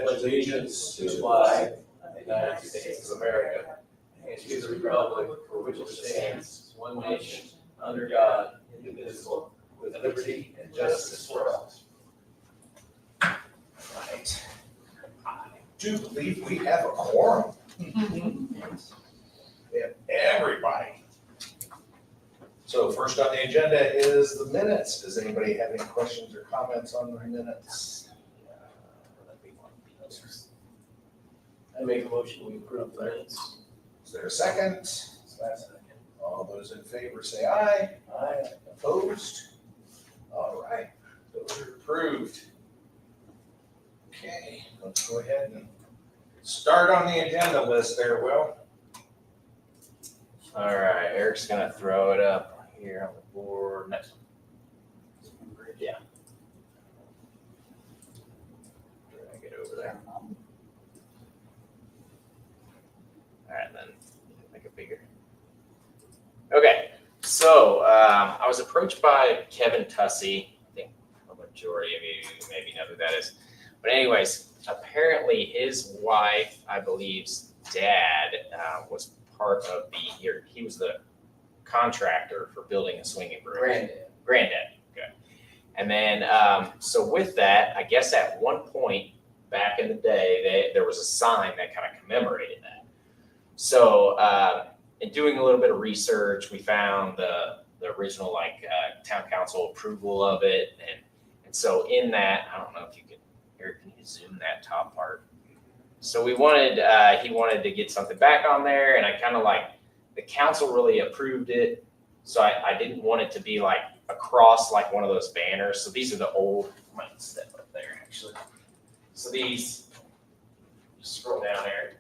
pledge allegiance to the flag of the United States of America and to the republic for which it stands, one nation, under God, indivisible, with liberty and justice for all. Right. I do believe we have a quorum. We have everybody. So first on the agenda is the minutes. Does anybody have any questions or comments on the minutes? I make a motion, we approve the minutes. Is there a second? All those in favor say aye. Aye. Opposed? All right, those are approved. Okay, let's go ahead and start on the agenda list there, Will. All right, Eric's gonna throw it up here on the board. Next one. Yeah. Drag it over there. All right, then make it bigger. Okay, so I was approached by Kevin Tussey. I think a majority of you maybe know who that is. But anyways, apparently his wife, I believe's dad, was part of he was the contractor for building a swinging bridge. Granddad, okay. And then, so with that, I guess at one point back in the day, there was a sign that kind of commemorated that. So in doing a little bit of research, we found the original town council approval of it. And so in that, I don't know if you could, Eric, can you zoom that top part? So he wanted to get something back on there, and I kind of the council really approved it. So I didn't want it to be across one of those banners. So these are the old, I might step up there actually. So these, just scroll down there.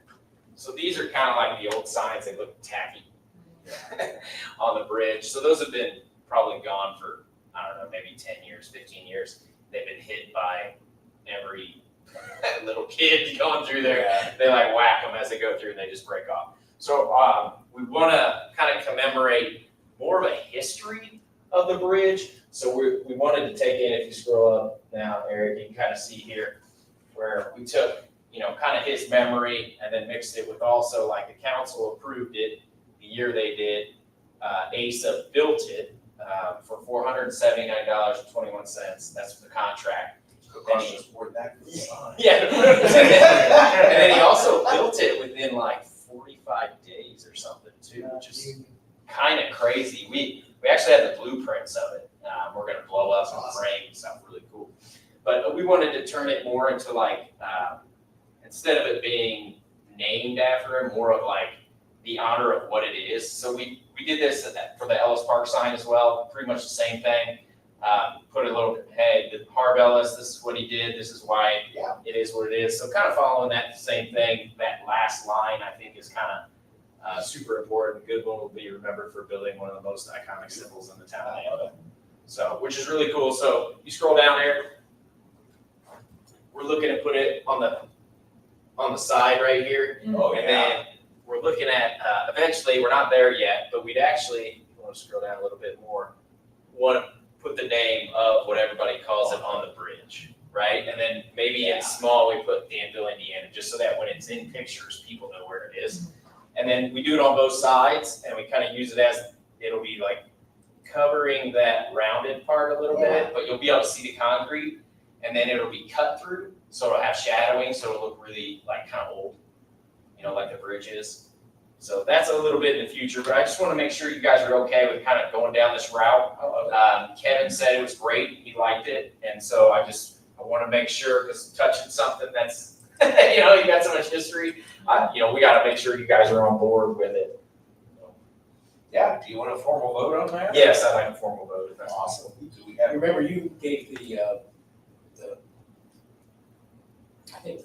So these are kind of like the old signs, they look tacky on the bridge. So those have been probably gone for, I don't know, maybe 10 years, 15 years. They've been hit by every little kid going through there. Yeah. They whack them as they go through and they just break off. So we want to kind of commemorate more of a history of the bridge. So we wanted to take in, if you scroll up now, Eric, you can kind of see here where we took, kind of his memory and then mixed it with also the council approved it the year they did. ASA built it for $479.21. That's the contract. Yeah. And then he also built it within 45 days or something too, which is kind of crazy. We actually had the blueprints of it. We're going to blow up and frame stuff really cool. But we wanted to turn it more into instead of it being named after him, more of the honor of what it is. So we did this for the Ellis Park sign as well, pretty much the same thing. Put a little, hey, Harv Ellis, this is what he did, this is why it is what it is. So kind of following that same thing, that last line I think is kind of super important. Goodwin will be remembered for building one of the most iconic symbols in the town. So, which is really cool. So you scroll down there, we're looking to put it on the side right here. Oh, and then we're looking at, eventually, we're not there yet, but we'd actually, if you want to scroll down a little bit more, want to put the name of what everybody calls it on the bridge, right? And then maybe in small, we put Danville, Indiana, just so that when it's in pictures, people know where it is. And then we do it on both sides, and we kind of use it as, it'll be covering that rounded part a little bit, but you'll be able to see the concrete, and then it'll be cut through, so it'll have shadowing, so it'll look really kind of old, like the bridge is. So that's a little bit in the future, but I just want to make sure you guys are okay with kind of going down this route. Kevin said it was great, he liked it, and so I want to make sure, because touching something that's, you got so much history, we got to make sure you guys are on board with it. Yeah, do you want a formal vote on that? Yes, I'd like a formal vote if that's Awesome. possible. Do we have? Remember, you gave I think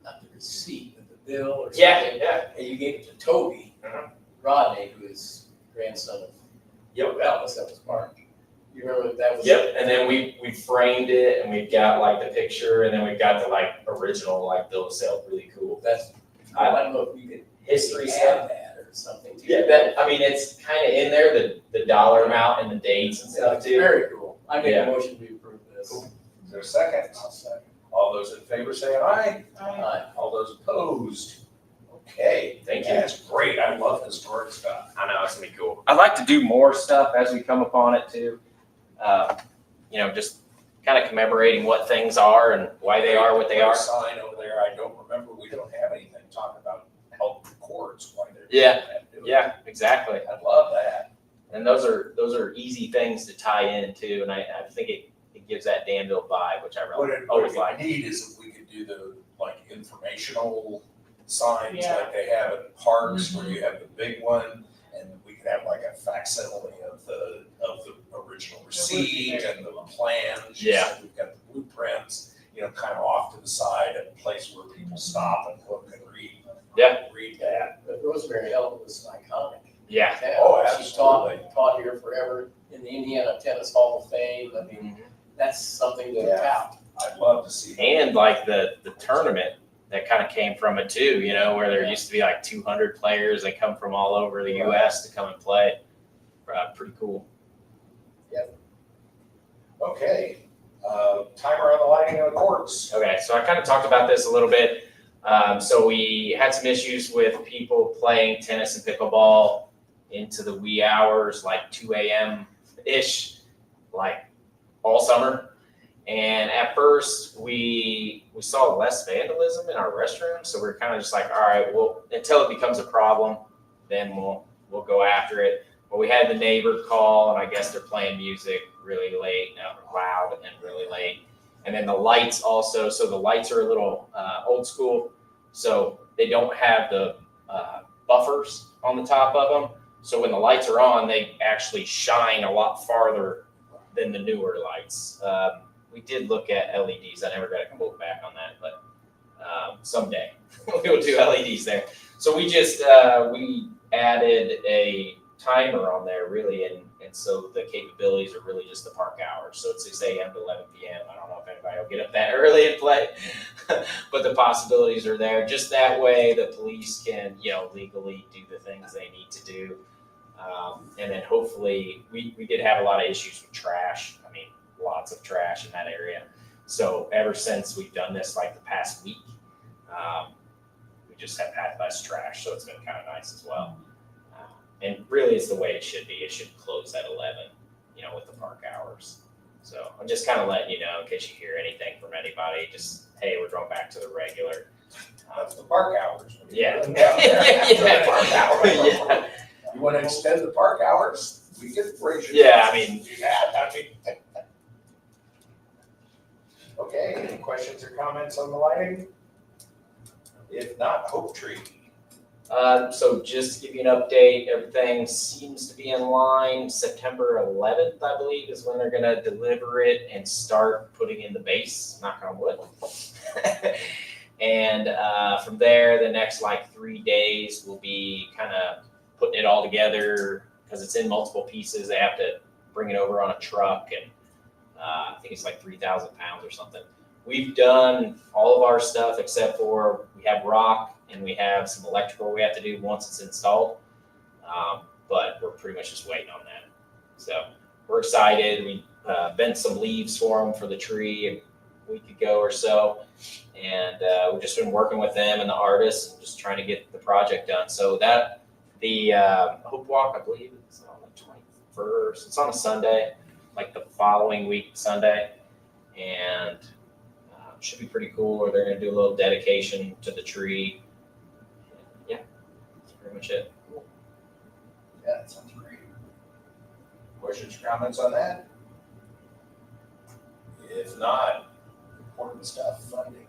not the receipt, but the bill or something. Yeah. And you gave it to Toby Rodney, who is grandson of Ellis, that was Mark. You remember that was? Yep, and then we framed it, and we've got the picture, and then we've got the original bill of sale, really cool. I don't know if you could History add stuff. that or something too. Yeah, it's kind of in there, the dollar amount and the dates and stuff too. Very cool. I make Yeah. a motion to approve this. Cool. Is there a second? I'll second. All those in favor say aye. Aye. All those opposed? Okay. Thank you. That's great. I love historic stuff. I know, it's gonna be cool. I'd like to do more stuff as we come upon it too. Just kind of commemorating what things are and why they are what they are. Sign over there, I don't remember, we don't have anything talking about health records, why they're. Yeah. doing that. Yeah, exactly. I love that. And those are easy things to tie in too, and I think it gives that Danville vibe, which I What really it, always what like. we need is if we could do the, like, informational signs Yeah. like they have in parks, where you have the big one, and we could have like a facsimile of the original receipt and the plans. You Yeah. said we've got the blueprints, kind of off to the side, a place where people stop and look and read. Yeah. Read that. But Rosemary Ellen was iconic. Yeah. town. Oh, She's absolutely. taught here forever in the Indiana Tennis Hall of Fame. I mean, that's something to Yeah. tout. I'd love to see. that. And like the tournament that kind of came from it too, where there used to be like 200 players that come from all over the US to come and play. Pretty cool. Okay, timer on the lighting of the courts. Okay, so I kind of talked about this a little bit. So we had some issues with people playing tennis and pickleball into the wee hours, like 2 a.m.-ish, like all summer. And at first, we saw less vandalism in our restrooms, so we're kind of just like, all right, well, until it becomes a problem, then we'll go after it. But we had the neighbor call, and I guess they're playing music really late, loud and really late. And then the lights also, so the lights are a little old school, so they don't have the buffers on the top of them. So when the lights are on, they actually shine a lot farther than the newer lights. We did look at LEDs. I never got a quote back on that, but someday we'll do LEDs there. So we just we added a timer on there, really, and so the capabilities are really just the park hours. So it's 6 a.m. to 11 p.m. I don't know if anybody will get up that early and play, but the possibilities are there. Just that way, the police can, legally do the things they need to do. And then hopefully, we did have a lot of issues with trash. I mean, lots of trash in that area. So ever since we've done this, like the past week, we just have had less trash. So it's been kind of nice as well. And really, it's the way it should be. It should close at 11, with the park hours. So I'm just kind of letting you know in case you hear anything from anybody. Just, hey, we're going back to the regular. That's the park hours. Yeah. Yeah. Park hours. Yeah. You want to extend the park hours? We could raise your. Yeah, I mean- Okay, any questions or comments on the lighting? If not, Hope Tree. So just to give you an update, everything seems to be in line. September 11th, I believe, is when they're going to deliver it and start putting in the base, knock on wood. And from there, the next 3 days will be kind of putting it all together because it's in multiple pieces. They have to bring it over on a truck, and I think it's 3,000 pounds or something. We've done all of our stuff except for we have rock and we have some electrical we have to do once it's installed. But we're pretty much just waiting on that. So we're excited. We bent some leaves for them for the tree a week ago or so. And we've just been working with them and the artists and just trying to get the project done. So the Hope Walk, I believe, is on the 21st. It's on a Sunday, the following week Sunday. And should be pretty cool. Or they're going to do a little dedication to the tree. Yeah, that's pretty much it. Yeah, that sounds great. Questions or comments on that? If not, important stuff, funding.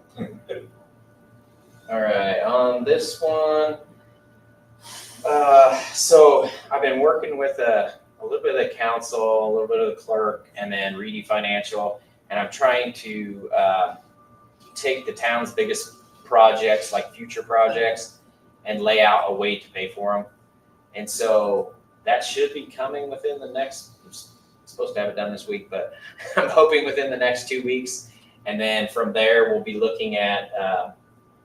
All right, on this one, so I've been working with a little bit of the council, a little bit of the clerk, and then Reedy Financial, and I'm trying to take the town's biggest projects, future projects, and lay out a way to pay for them. And so that should be coming within the next, I'm supposed to have it done this week, but I'm hoping within the next 2 weeks. And then from there, we'll be looking at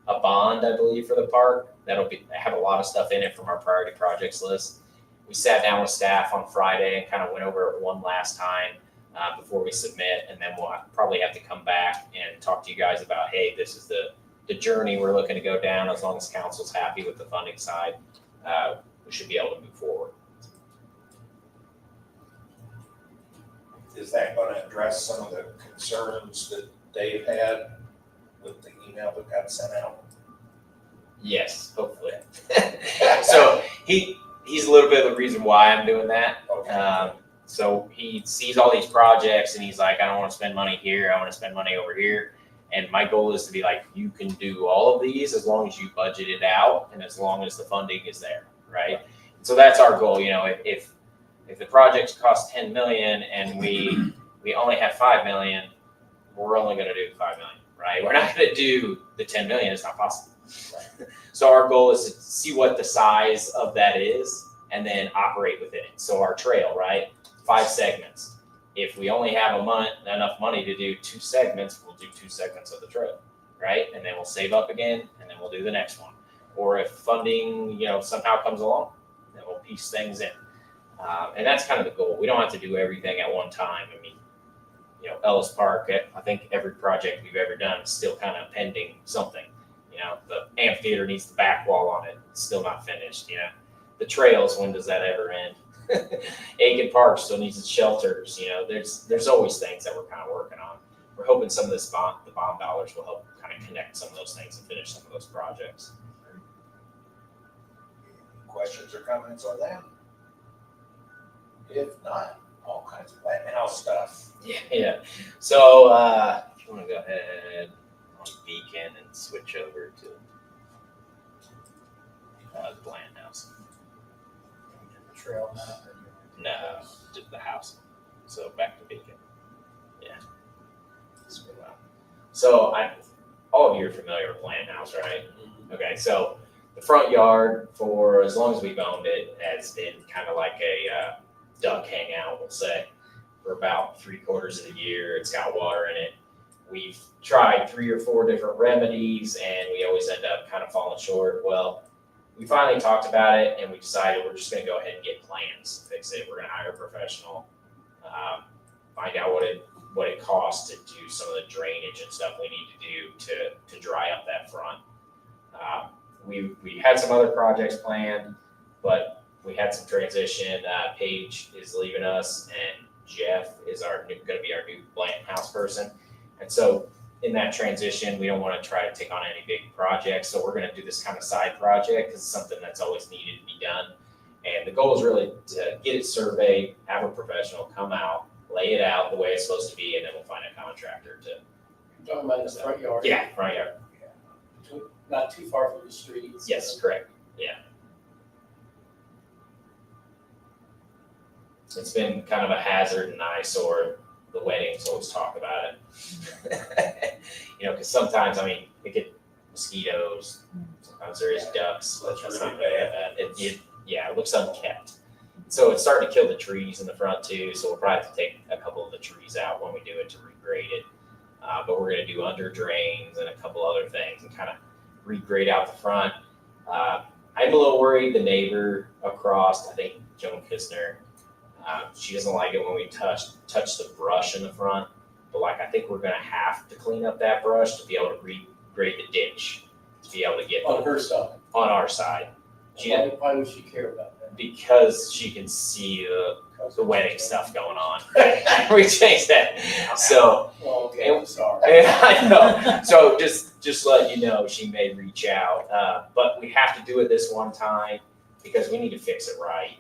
a bond, I believe, for the park. That'll have a lot of stuff in it from our priority projects list. We sat down with staff on Friday and kind of went over it one last time. before we submit, and then we'll probably have to come back and talk to you guys about, hey, this is the journey we're looking to go down. As long as council's happy with the funding side, we should be able to move forward. Is that gonna address some of the concerns that Dave had with the email that got sent out? Yes, hopefully. So he's a little bit of the reason why I'm doing that. Okay. So he sees all these projects and he's like, I don't want to spend money here. I want to spend money over here. And my goal is to be like, you can do all of these as long as you budget it out and as long as the funding is there, right? So that's our goal. You know, if the projects cost 10 million and we only have 5 million, we're only going to do 5 million, right? We're not going to do the 10 million. It's not possible. So our goal is to see what the size of that is and then operate within it. So our trail, right? 5 segments. If we only have enough money to do 2 segments, we'll do 2 segments of the trail, right? And then we'll save up again, and then we'll do the next one. Or if funding, somehow comes along, then we'll piece things in. And that's kind of the goal. We don't have to do everything at one time. I mean, Ellis Park, I think every project we've ever done is still kind of pending something. The amphitheater needs the back wall on it. It's still not finished. The trails, when does that ever end? Aiken Park still needs its shelters. There's always things that we're kind of working on. We're hoping some of the bond dollars will help kind of connect some of those things and finish some of those projects. Questions or comments on that? If not, all kinds of wet house stuff. Yeah. So if you want to go ahead on Beacon and switch over to the Bland House. Trail map. No, just the house. So back to Beacon. Yeah. So all of you are familiar with Bland House, right? Okay, so the front yard, for as long as we've owned it, has been kind of like a duck hangout, we'll say, for about 3/4 of the year. It's got water in it. We've tried 3 or 4 different remedies, and we always end up kind of falling short. Well, we finally talked about it, and we decided we're just going to go ahead and get plans to fix it. We're going to hire a professional, find out what it costs to do some of the drainage and stuff we need to do to dry up that front. We had some other projects planned, but we had some transition. Paige is leaving us, and Jeff is going to be our new Bland House person. And so in that transition, we don't want to try to take on any big projects. So we're going to do this kind of side project because it's something that's always needed to be done. And the goal is really to get it surveyed, have a professional come out, lay it out the way it's supposed to be, and then we'll find a contractor to. You're talking about the front yard? Yeah, front yard. Not too far from the streets. Yes, correct. Yeah. It's been kind of a hazard and eyesore. The weddings always talk about it. Because sometimes, we get mosquitoes. Sometimes there is ducks. That's That's really not bad. it looks unkept. So it's starting to kill the trees in the front too. So we'll probably have to take a couple of the trees out when we do it to regrade it. But we're going to do under drains and a couple other things and kind of regrade out the front. I'm a little worried. The neighbor across, I think Joan Kistner, she doesn't like it when we touch the brush in the front. But I think we're going to have to clean up that brush to be able to regrade the ditch to be able to get On her side. on our side. Why would she care about that? Because she can see the wedding stuff going on. We changed that. So Oh, okay, I'm sorry. yeah, I know. So just let you know, she may reach out. But we have to do it this one time because we need to fix it right.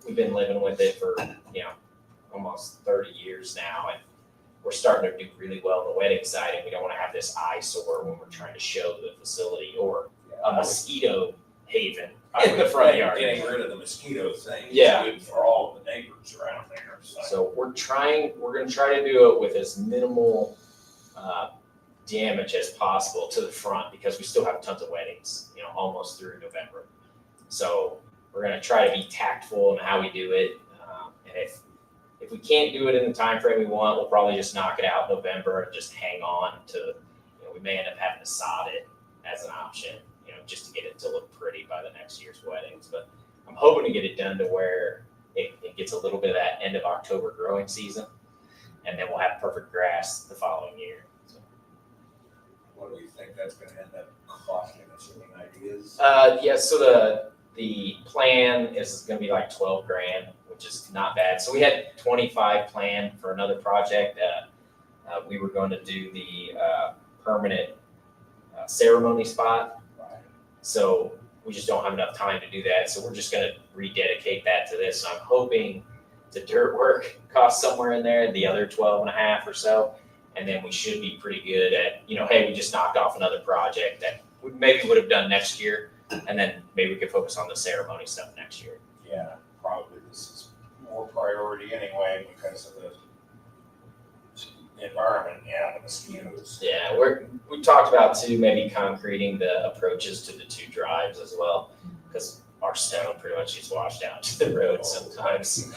We've been living with it for, almost 30 years now. And we're starting to do really well on the wedding side. And we don't want to have this eyesore when we're trying to show the facility or a mosquito haven in the front yard. Getting rid of the mosquito thing Yeah. is good for all the neighbors around there. So we're going to try to do it with as minimal damage as possible to the front because we still have tons of weddings, almost through November. So we're going to try to be tactful in how we do it. And if we can't do it in the time frame we want, we'll probably just knock it out in November and just hang on to, we may end up having to sod it as an option, just to get it to look pretty by the next year's weddings. But I'm hoping to get it done to where it gets a little bit of that end of October growing season. and then we'll have perfect grass the following year. So, What do you think that's gonna end up costing us? Any ideas? yeah, so the plan is gonna be like 12 grand, which is not bad. So we had 25 planned for another project. We were going to do the permanent ceremony spot. So we just don't have enough time to do that. So we're just gonna rededicate that to this. So I'm hoping the dirt work costs somewhere in there, the other 12 and a half or so. And then we should be pretty good at, hey, we just knocked off another project that we maybe would have done next year. And then maybe we could focus on the ceremony stuff next year. Yeah, probably this is more priority anyway because of the environment, the mosquitoes. Yeah, we talked about too, maybe concreting the approaches to the two drives as well, because our stone pretty much gets washed out to the road sometimes.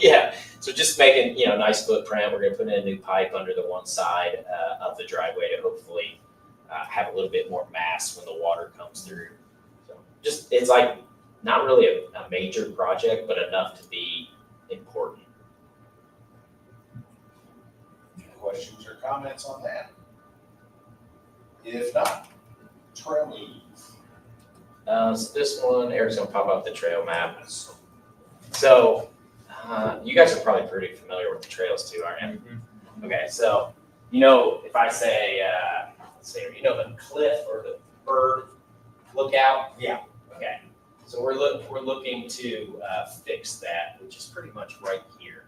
Yeah, so just making, a nice footprint. We're gonna put in a new pipe under the one side of the driveway to hopefully have a little bit more mass when the water comes through. So just, it's like not really a major project, but enough to be important. Any questions or comments on that? If not, trail move. So this one, Eric's gonna pop up the trail map. So you guys are probably pretty familiar with the trails too, aren't you? Okay, so if I say, let's see, the cliff or the bird lookout? Yeah. Okay, so we're looking to fix that, which is pretty much right here.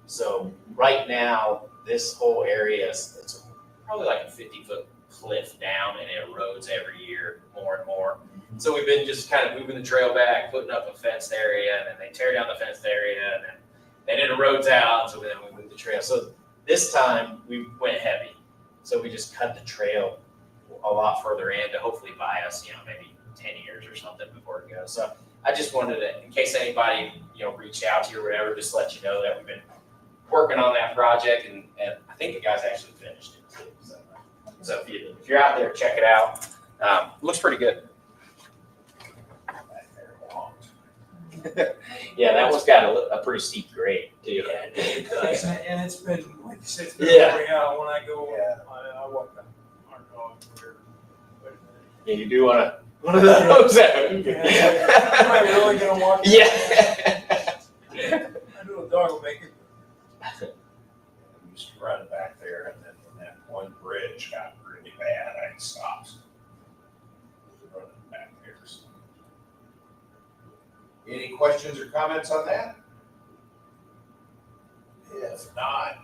So right now, this whole area it's probably like a 50-foot cliff down, and it erodes every year more and more. So we've been just kind of moving the trail back, putting up a fenced area, and then they tear down the fenced area, and then it erodes out, so then we move the trail. So this time we went heavy. So we just cut the trail a lot further in to hopefully buy us, maybe 10 years or something before it goes. So I just wanted to, in case anybody, reached out to you or whatever, just let you know that we've been working on that project, and I think the guys actually finished it too. So if you're out there, check it out. Looks pretty good. Yeah, that one's got a pretty steep grade too. Yeah, it does, and it's been, like you said, it's been Yeah. working out when I go, Yeah. I walk our dog here. Wait a minute. Yeah, you do want one of those. Am I really gonna walk? Yeah. I know a dog will make it. We used to run back there, and then when that one bridge got really bad, I stopped running back there. So, Any questions or comments on that? if not,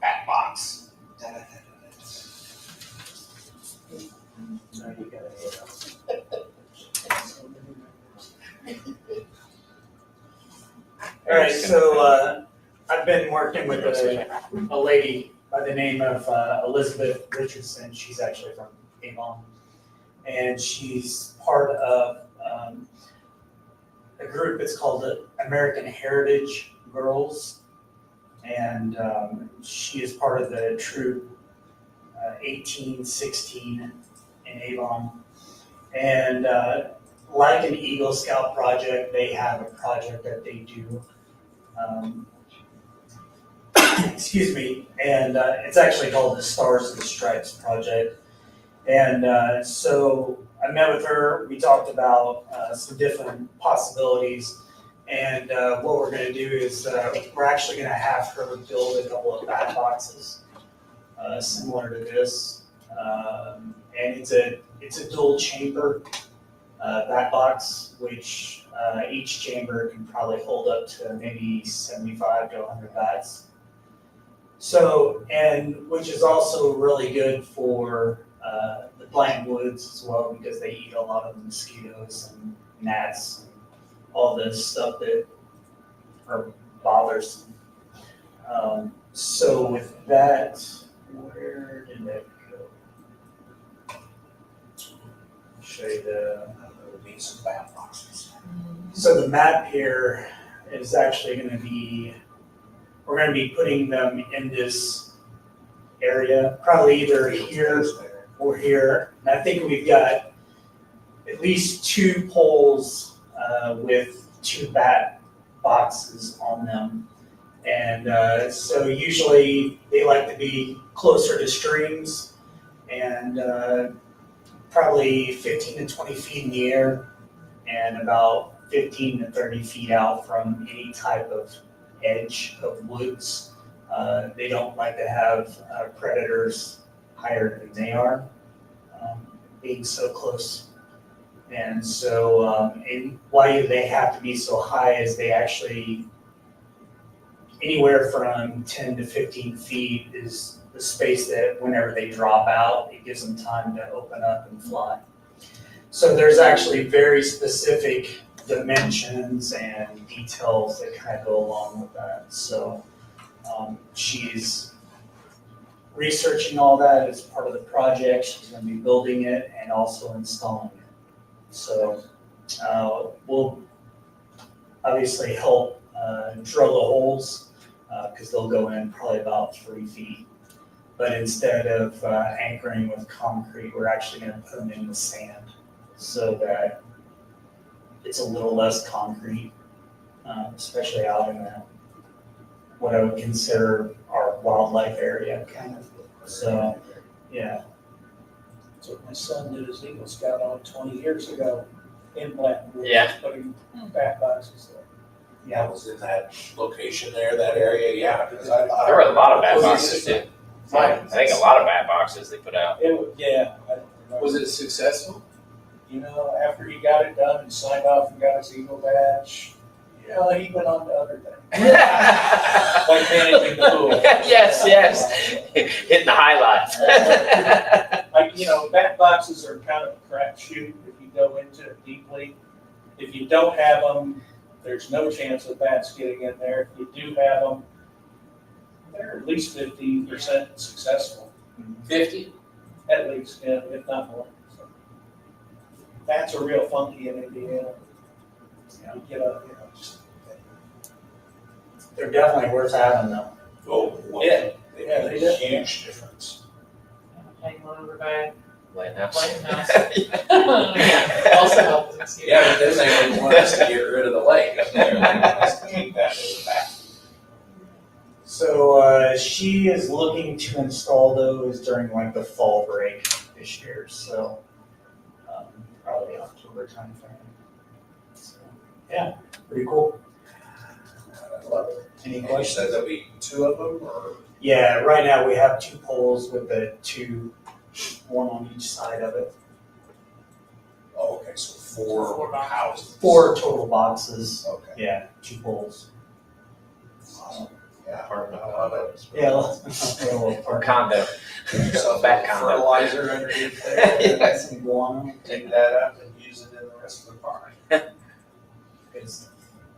Pat Box. All right, so I've been working with a lady by the name of Elizabeth Richardson. She's actually from Avon, and she's part of a group that's called the American Heritage Girls, and she is part of the troop 1816 in Avon. And like an Eagle Scout project, they have a project that they do. Excuse me, and it's actually called the Stars and Stripes Project. And so I met with her, we talked about some different possibilities. And what we're gonna do is we're actually gonna have her build a couple of bat boxes similar to this. And it's a dual chamber bat box, which each chamber can probably hold up to maybe 75 to 100 bats. So, and which is also really good for the plant woods as well, because they eat a lot of mosquitoes and gnats and all this stuff that are bothersome. So with that, where did that go? Show you the. There would be some bat boxes. So the map here is actually going to be, we're going to be putting them in this area, probably either here or here. And I think we've got at least 2 poles with 2 bat boxes on them. And so usually they like to be closer to streams and probably 15 to 20 feet in the air and about 15 to 30 feet out from any type of edge of woods. They don't like to have predators higher than they are, being so close. And so, and why do they have to be so high is they actually, anywhere from 10 to 15 feet is the space that whenever they drop out, it gives them time to open up and fly. So there's actually very specific dimensions and details that kind of go along with that. So she's researching all that as part of the project. She's going to be building it and also installing it. So we'll obviously help drill the holes because they'll go in probably about 3 feet. But instead of anchoring with concrete, we're actually going to put them in the sand so that it's a little less concrete, especially out in that, what I would consider our wildlife area, kind of. So, yeah. That's what my son did his Eagle Scout on 20 years ago in Black Woods. Yeah. Putting bat boxes there. Yeah, was in that location there, that area, yeah, because I thought. There were a lot of bat Was it boxes too. I think a lot of bat boxes they put out. It was, yeah. Was it successful? You know, after he got it done and signed off and got his Eagle badge, you know, he went on to other things. Like managing the pool. Yes. Hitting the highlights. Like, you know, bat boxes are kind of a crapshoot if you go into it deeply. If you don't have them, there's no chance of bats getting in there. If you do have them, they're at least 50% successful. 50? At least, yeah, if not more. So, bats are real funky in Indiana. You get a, you know, just, They're definitely worth having though. Oh, well, Yeah. they Yeah, made they a did. huge difference. Hang one over by Lighthouse. Lighthouse. Also helps us here. Yeah, but then they would want us to get rid of the lake. Let's keep that in the back. So she is looking to install those during like the fall break this year. So probably October timeframe. So yeah, pretty cool. I love it. Any And you questions? said there'll be 2 of them, or? Yeah, right now we have 2 poles with the 2, 1 on each side of it. Oh, okay, so 4 houses. 4 total boxes. Okay. Yeah, 2 poles. Awesome. Yeah, Apartment. I love it. Yeah, well, Or condo. Some Back condo. fertilizer underneath there. Yeah. some guano. Take that up and use it in the rest of the farm.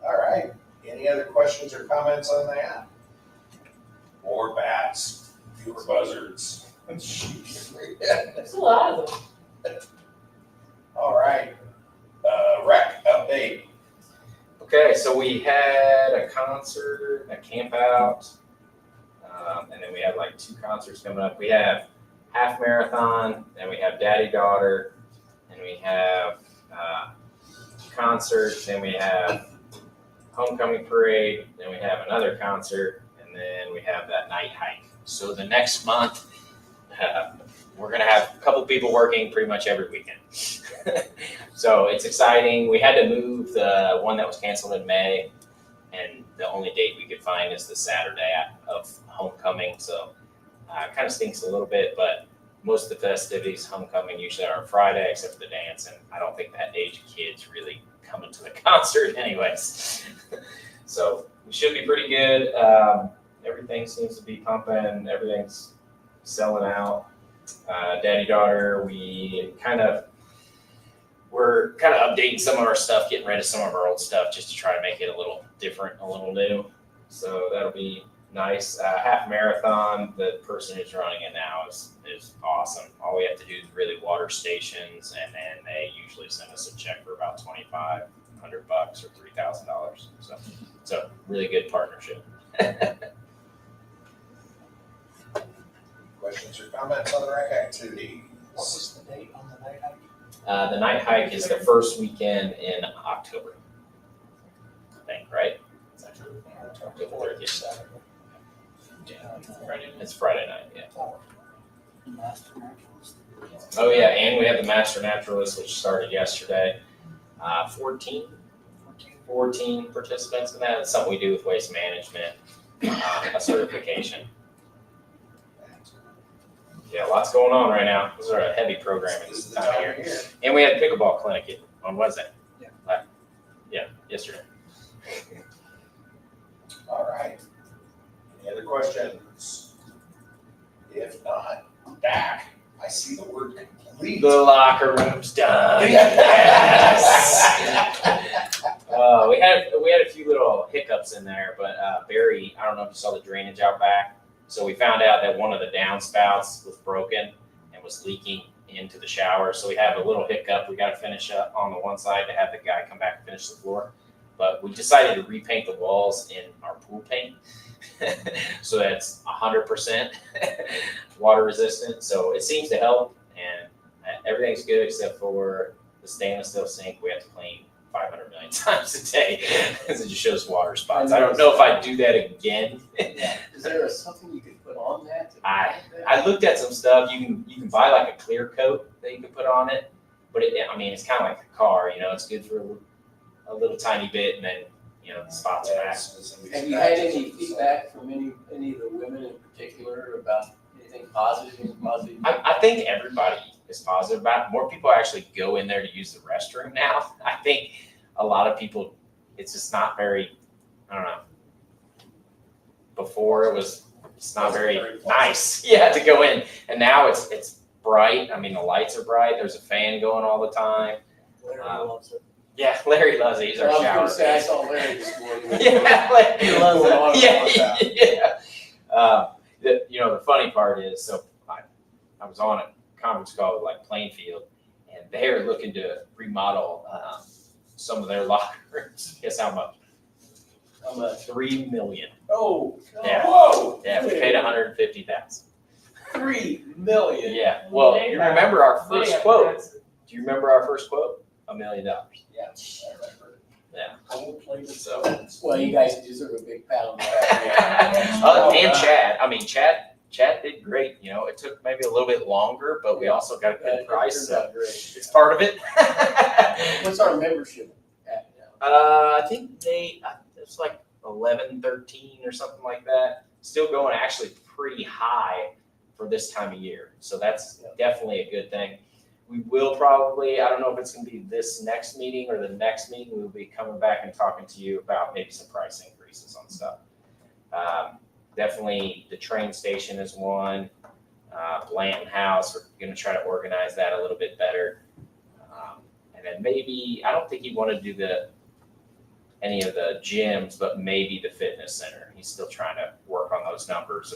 All right, any other questions or comments on that? More bats, fewer buzzards. There's a lot of them. All right, rec update. Okay, so we had a concert, a camp out, and then we have like 2 concerts coming up. We have half marathon, then we have daddy daughter, and we have concert, then we have homecoming parade, then we have another concert, and then we have that night hike. So the next month, we're gonna have a couple people working pretty much every weekend. So it's exciting. We had to move the one that was canceled in May, and the only date we could find is the Saturday of homecoming. So it kind of stinks a little bit, but most of the festivities, homecoming, usually are on Friday, except for the dance, and I don't think that age of kids really coming to the concert anyways. So we should be pretty good. Everything seems to be pumping. Everything's selling out. Daddy daughter, we're kind of updating some of our stuff, getting rid of some of our old stuff just to try to make it a little different, a little new. So that'll be nice. Half marathon, the person who's running it now is awesome. All we have to do is really water stations, and then they usually send us a check for about $2,500 or $3,000. So really good partnership. Questions or comments on the rec activity? What was the date on the night hike? The night hike is the first weekend in October, I think, right? Is that true? October 30th. It's Friday night, yeah. Oh yeah, and we have the Master Naturalist, which started yesterday. 14 participants in that. It's something we do with waste management, a certification. Yeah, lots going on right now. This is a heavy programming This is this the time of time year. of year. And we had pickleball clinic on Wednesday. Yeah, yesterday. All right. Any other questions? If not, Dak, I see the word complete. The locker room's done. Yes. We had a few little hiccups in there, but Barry, I don't know if you saw the drainage out back. So we found out that one of the downspouts was broken and was leaking into the shower. So we have a little hiccup. We got to finish up on the one side to have the guy come back and finish the floor. But we decided to repaint the walls in our pool paint. So that's 100% water resistant. So it seems to help, and everything's good except for the stainless steel sink. We have to clean 500 million times a day because it just shows water spots. I don't know if I'd do that again. Is there something you could put on that? I looked at some stuff. You can buy like a clear coat that you can put on it, but it's kind of like a car. It's good for a little tiny bit, and then the spots are back. Have you had any feedback from any of the women in particular about anything positive? I think everybody is positive about it. More people actually go in there to use the restroom now. I think a lot of people, it's just not very, I don't know. Before it's not very nice, to go in. And now it's bright. The lights are bright. There's a fan going all the time. Larry loves it. Yeah, Larry loves it. He's our Well, I shower. was gonna say, I saw Larry this morning. He loves it. The funny part is, so I was on a conference call with like Plainfield, and they're looking to remodel some of their locker rooms. Guess how much? How much? $3 million. Oh, Yeah. whoa. Yeah, we paid $150,000. $3 million. Yeah. Well, you remember our first quote? Do you remember our first quote? $1 million. Yeah, I remember. Yeah. Cold plated So. Well, you guys deserve a big pound. of that. And Chad did great. It took maybe a little bit longer, but we also got a good It price. turned So out great. it's part of it. What's our membership at now? I think it's like 11, 13 or something like that. Still going actually pretty high for this time of year. So that's definitely a good thing. We will probably, I don't know if it's going to be this next meeting or the next meeting, we'll be coming back and talking to you about maybe some price increases on stuff. Definitely the train station is one. Blanton House, we're going to try to organize that a little bit better. And then maybe, I don't think he wanted to do any of the gyms, but maybe the fitness center. He's still trying to work on those numbers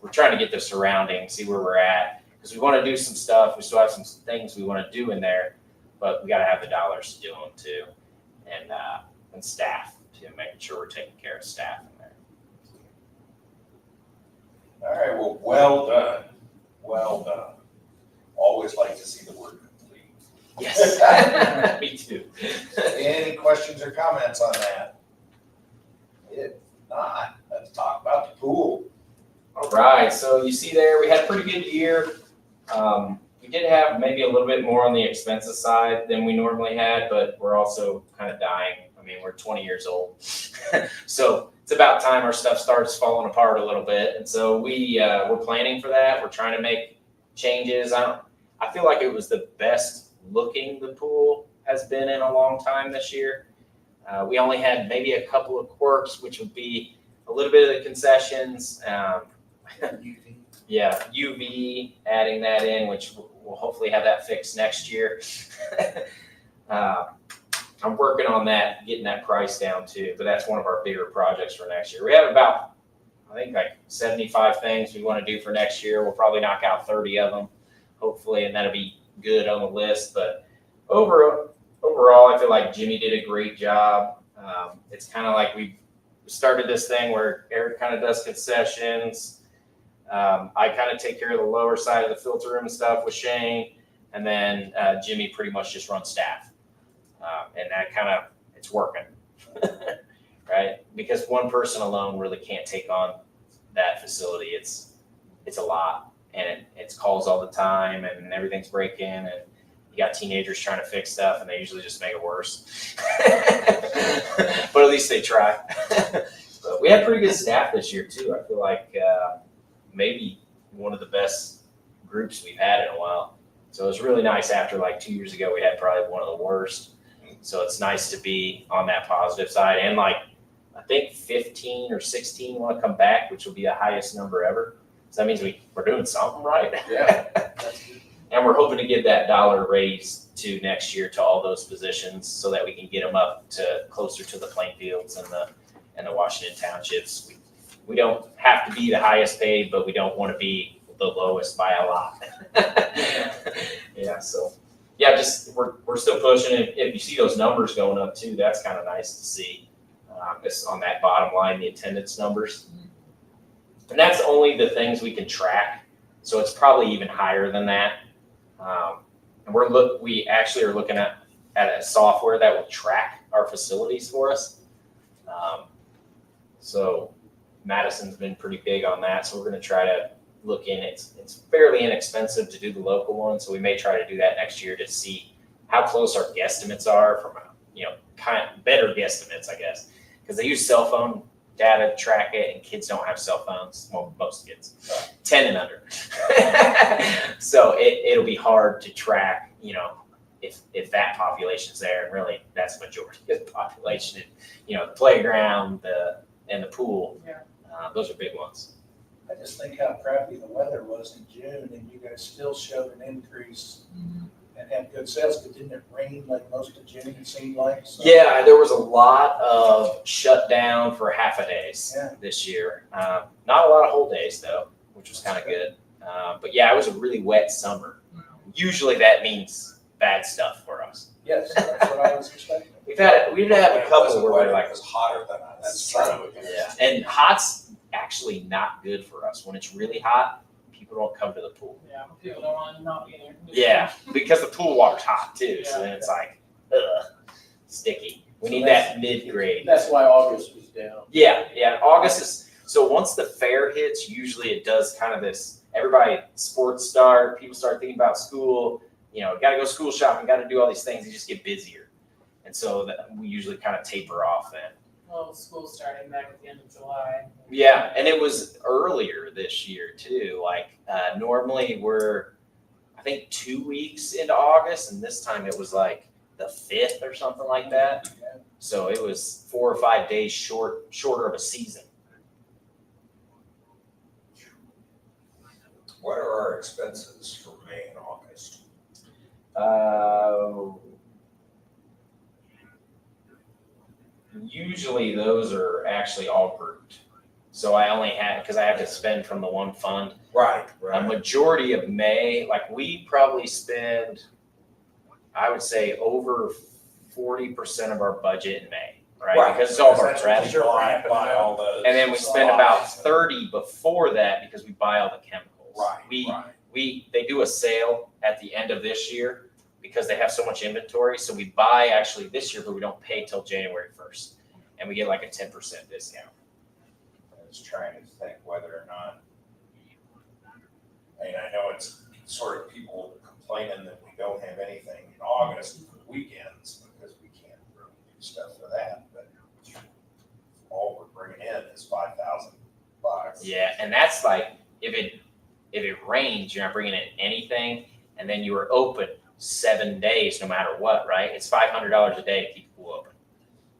we're trying to get the surrounding, see where we're at. Because we want to do some stuff. We still have some things we want to do in there, but we got to have the dollars to do them too. And staff too, making sure we're taking care of staff in there. All right, well done. Well done. Always like to see the word complete. Yes, me too. Any questions or comments on that? If not, let's talk about the pool. All right, so you see there, we had a pretty good year. We did have maybe a little bit more on the expenses side than we normally had, but we're also kind of dying. We're 20 years old. So it's about time our stuff starts falling apart a little bit. And so we're planning for that. We're trying to make changes. I feel like it was the best looking the pool has been in a long time this year. We only had maybe a couple of quirks, which would be a little bit of the concessions. Yeah, UV, adding that in, which we'll hopefully have that fixed next year. I'm working on that, getting that price down too, but that's one of our bigger projects for next year. We have about, I think, like 75 things we want to do for next year. We'll probably knock out 30 of them, hopefully, and that'll be good on the list. But overall, I feel like Jimmy did a great job. It's kind of like we started this thing where Eric kind of does concessions. I kind of take care of the lower side of the filter room and stuff with Shane, and then Jimmy pretty much just runs staff. And that kind of, it's working. right? Because one person alone really can't take on that facility. It's a lot, and it's calls all the time, and everything's breaking, and you got teenagers trying to fix stuff, and they usually just make it worse. But at least they try. But we had pretty good staff this year too. I feel like maybe one of the best groups we've had in a while. So it was really nice. After like 2 years ago, we had probably one of the worst. So it's nice to be on that positive side. And like, I think 15 or 16 want to come back, which will be the highest number ever. So that means we're doing something right. Yeah, that's good. And we're hoping to give that dollar raise to next year to all those positions so that we can get them up to closer to the Plainfields and the Washington Townships. We don't have to be the highest paid, but we don't want to be the lowest by a lot. Yeah, so yeah, just we're still pushing it. If you see those numbers going up too, that's kind of nice to see. Just on that bottom line, the attendance numbers, and that's only the things we can track. So it's probably even higher than that. And we actually are looking at a software that will track our facilities for us. So Madison's been pretty big on that. So we're going to try to look in. It's fairly inexpensive to do the local one. So we may try to do that next year to see how close our guesstimates are from, kind of better guesstimates, I guess, because they use cell phone data to track it, and kids don't have cell phones. Well, most kids, 10 and under. So it'll be hard to track, if that population's there, and really that's the majority of the population. The playground, and the pool, those are big ones. I just think how crappy the weather was in June, and you guys still showed an increase and had good sales, but didn't it rain like most of June, it seemed like? So- Yeah, there was a lot of shutdown for half a days this year. Not a lot of whole days though, which was kind of good. But yeah, it was a really wet summer. Usually that means bad stuff for us. Yes, that's what I was expecting. We've had a couple where we're It like, was hotter than That's true. yeah, and hot's actually not good for us. When it's really hot, people don't come to the pool. Yeah, people don't want to not be there. Yeah, because the pool water's hot too, so then it's like, sticky. We need that mid-grade. That's why August was down. Yeah, August is, so once the fair hits, usually it does kind of this, sports start, people start thinking about school, gotta go school shopping, gotta do all these things, you just get busier. And so we usually kind of taper off then. Well, school's starting back at the end of July. Yeah, and it was earlier this year too. Like normally we're, I think 2 weeks into August, and this time it was like the 5th or something like that. So it was 4 or 5 days shorter of a season. What are our expenses for May and August? Usually those are actually all grouped. So I only had, because I have to spend from the one fund. Right, A majority of May, like we probably spend, I would say over 40% of our budget in May, right? Because it's all of our trash. You're right, buy all those. And then we spend about 30 before that because we buy all the chemicals. Right. They do a sale at the end of this year because they have so much inventory. So we buy actually this year, but we don't pay till January 1st. And we get like a 10% discount. I was trying to think whether or not, I know it's sort of people complaining that we don't have anything in August for the weekends because we can't really do stuff for that, but all we're bringing in is $5,000. Yeah, and that's like, if it rains, you're not bringing in anything, and then you are open 7 days no matter what, right? It's $500 a day to keep the pool open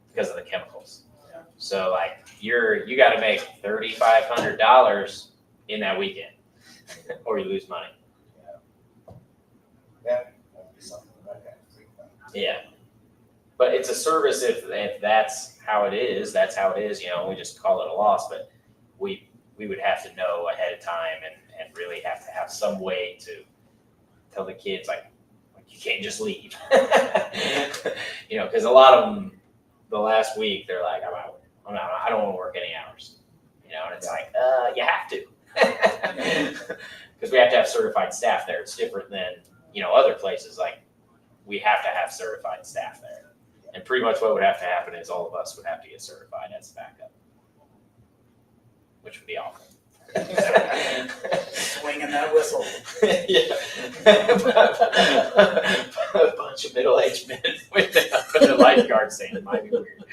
because of the chemicals. Yeah. So like you got to make $3,500 in that weekend, or you lose money. That'd be something that I have to think about. Yeah, but it's a service if that's how it is. That's how it is. We just call it a loss, but we would have to know ahead of time and really have to have some way to tell the kids like you can't just leave. Because a lot of them the last week they're like, I don't want to work any hours. And it's like, you have to. Because we have to have certified staff there. It's different than, other places. Like we have to have certified staff there. And pretty much what would have to happen is all of us would have to get certified as backup, which would be awful. Swinging that whistle. Yeah. A bunch of middle-aged men with the lifeguard stand might be weird.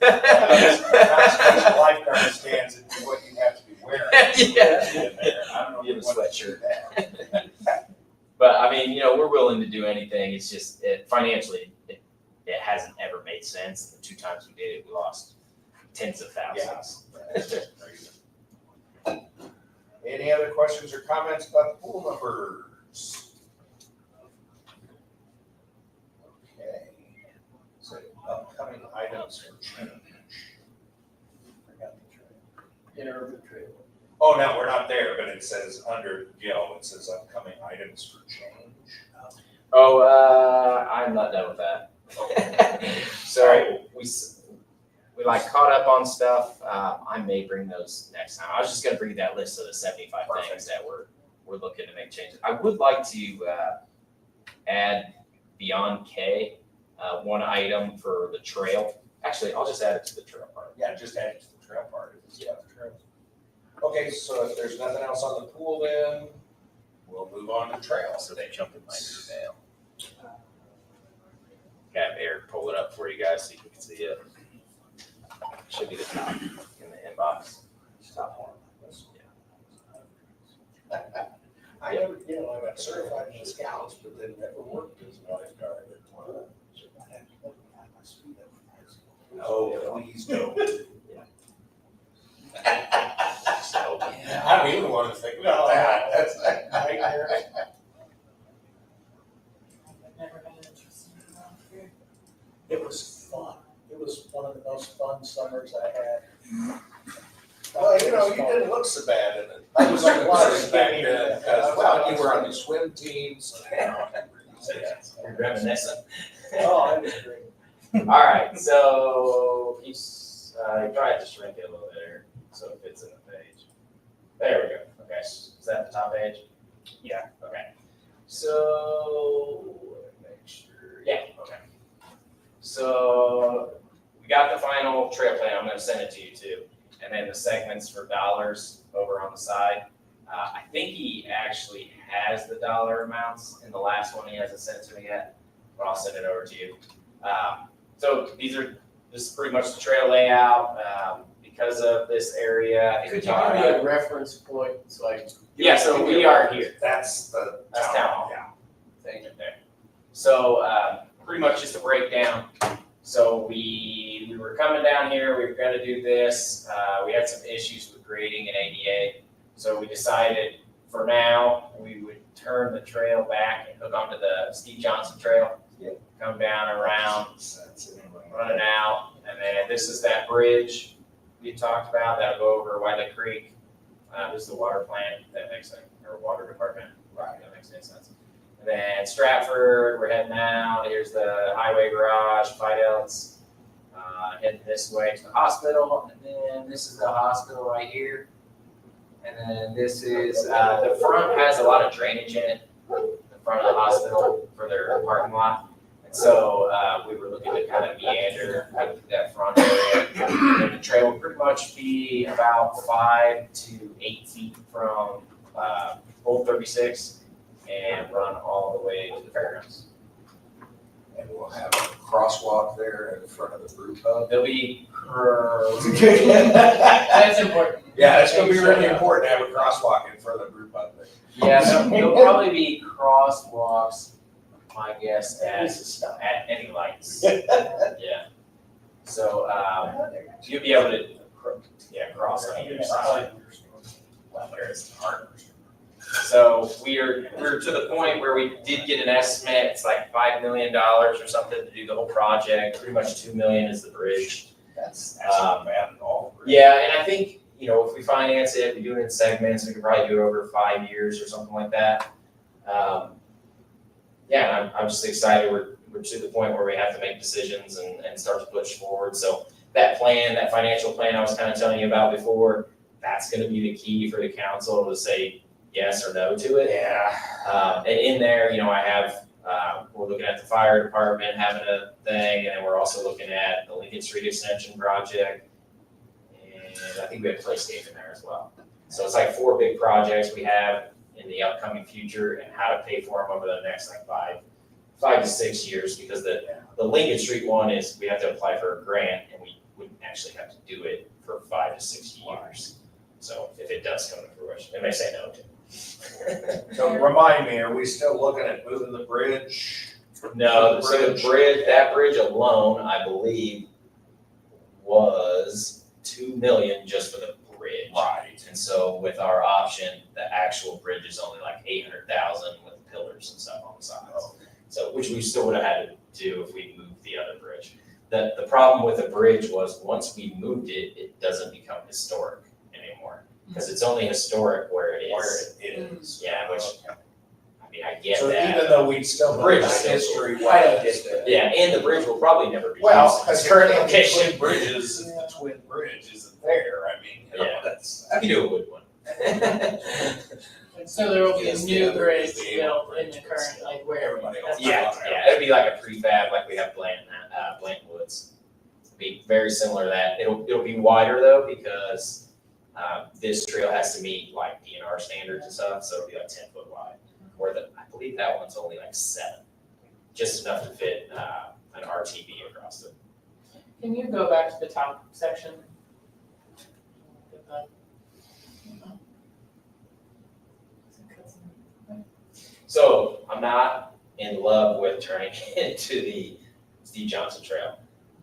Lifeguard stands and what you have to be wearing. Yeah. In there. I don't know You have a what- sweatshirt. But I mean, we're willing to do anything. It's just financially, it hasn't ever made sense. The 2 times we did it, we lost tens of thousands. Any other questions or comments about the pool numbers? Okay. So upcoming items for change. Interurban trail. Oh, no, we're not there, but it says under Gil, it says upcoming items for change. Oh, I'm not done with that. So we like caught up on stuff. I may bring those next time. I was just gonna bring that list of the 75 things that we're looking to make changes. I would like to add beyond K, 1 item for the trail. Actually, I'll just add it to the trail part. Yeah, just add it to the trail part. If it's about the trail. Okay, so if there's nothing else on the pool, then we'll move on to trails. So they jump in my email. Have Eric pull it up for you guys so you can see it. Should be the top in the inbox. Top one. I never, I got certified in the Scouts, but then never worked as a lifeguard. No, please don't. So, I don't even want to think about that. That's a nightmare. It was fun. It was one of the most fun summers I had. Well, you didn't look so bad in it. I was like watching back then, well, you were on the swim teams. You're reminiscent. Oh, it was great. All right, so try to shrink it a little bit so it fits in the page. There we go. Okay, is that the top page? Yeah. Okay. So make sure. Yeah. Okay. So we got the final trail plan. I'm going to send it to you too, and then the segments for dollars over on the side. I think he actually has the dollar amounts in the last one. He hasn't sent it to me yet, but I'll send it over to you. So this is pretty much the trail layout, because of this area. I think we Could you talked give me about a it. reference point so I? Yeah, so we are here. That's the. That's town hall. Yeah. Thank you there. So, pretty much just a breakdown. So we were coming down here, we were gonna do this, we had some issues with grading and ADA. So we decided for now, we would turn the trail back and hook onto the Steve Johnson Trail. Yep. Come down around, running out, and then this is that bridge we talked about, that'll go over Wiley Creek. This is the water plant, if that makes sense, or water department, if that makes any sense. And then Stratford, we're heading out, here's the highway garage, Fidel's, heading this way to the hospital, and then this is the hospital right here. And then this is, the front has a lot of drainage in it, the front of the hospital for their parking lot. And so, we were looking to kind of meander through that front area. And the trail will pretty much be about 5 to 8 feet from, Old 36 and run all the way to the fairgrounds. And we'll have a crosswalk there in front of the brew pub. There'll be, That's important. Yeah, it's gonna be really important to have a crosswalk in front of the brew pub. yeah, there'll probably be crosswalks, my guess, at any lights. Yeah. So, you'll be able to, cross on either side. Well, there's hard. So we're to the point where we did get an estimate, it's like $5 million or something to do the whole project, pretty much $2 million is the bridge. That's not bad at all. Yeah, and I think, if we finance it, we do it in segments, we could probably do it over 5 years or something like that. Yeah, I'm just excited, we're to the point where we have to make decisions and start to push forward. So that plan, that financial plan I was kind of telling you about before, that's gonna be the key for the council to say yes or no to it. Yeah. And in there, I have We're looking at the fire department having a thing, and then we're also looking at the Lincoln Street Extension project. And I think we have Playscape in there as well. So it's like 4 big projects we have in the upcoming future and how to pay for them over the next like 5 to 6 years, because the Lincoln Street one is, we have to apply for a grant and we wouldn't actually have to do it for 5 to 6 years. So if it does come to fruition, they may say no to. So remind me, are we still looking at moving the bridge? No, so the bridge, that bridge alone, I believe, was 2 million just for the bridge. Right. And so with our option, the actual bridge is only like 800,000 with pillars and stuff on the sides. So, which we still would have had to do if we moved the other bridge. The problem with the bridge was once we moved it, it doesn't become historic anymore. Because it's only historic where it Where is. it is. Yeah, which, I mean, I get So that. even though we still Bridge bridge is still history. I don't get that. Yeah, and the bridge will probably never be used. Well, in because its current current location. twin bridges, if the twin bridge isn't there, I mean, you know, Yeah. that's. I can do a wood one. And so there will be a Yes, new the other bridge is the built able in the bridge, current, but like where. everybody else- Yeah, yeah, it'd be like a prefab, like we have Blanton Woods. It'd be very similar to that. It'll be wider though, because this trail has to meet like DNR standards and stuff, so it'll be like 10 foot wide. Or I believe that one's only like 7, just enough to fit an RTB across it. Can you go back to the top section? So I'm not in love with turning into the Steve Johnson Trail.